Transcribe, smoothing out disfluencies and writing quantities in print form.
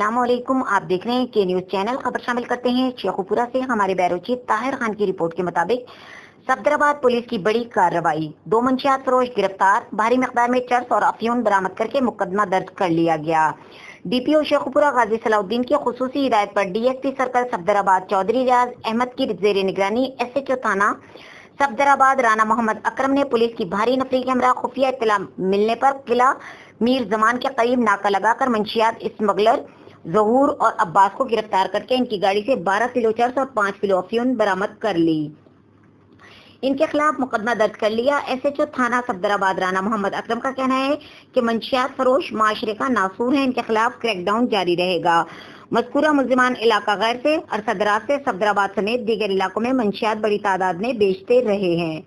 अस्सलाम वालेकुम। आप देख रहे हैं के न्यूज चैनल। खबर शामिल करते हैं शेखुपुरा से। हमारे बैरो चीफ ताहिर खान की रिपोर्ट के मुताबिक सफदराबाद पुलिस की बड़ी कार्रवाई, 2 मंशियात फरोश गिरफ्तार, भारी मकदार में चरस और अफयून बरामद करके मुकदमा दर्ज कर लिया गया। डीपीओ शेखुपुरा गाजी सलाउद्दीन की खुसूसी हिदायत पर डीएसपी सर्कल सफदराबाद चौधरी रियाज अहमद की जेर निगरानी एसएचओ थाना सफदराबाद राना मोहम्मद अकरम ने पुलिस की भारी नफरी के हमरा खुफिया इत्तला मिलने पर किला मीर जमान के करीब नाका लगाकर मंशियात स्मगलर जहूर और अब्बास को गिरफ्तार करके इनकी गाड़ी से 12 किलो चरस और 5 किलो अफयून बरामद कर ली। इनके खिलाफ मुकदमा दर्ज कर लिया। एसएचओ थाना सफदराबाद राना मोहम्मद अकरम का कहना है कि मंशियात फरोश माशरे का नासूर है, इनके खिलाफ क्रैकडाउन जारी रहेगा। मज़कूरा मुल्जिमान इलाका गैर से अरसदराज से सफदराबाद समेत दीगर इलाकों में मंशियात बड़ी तादाद में बेचते रहे हैं।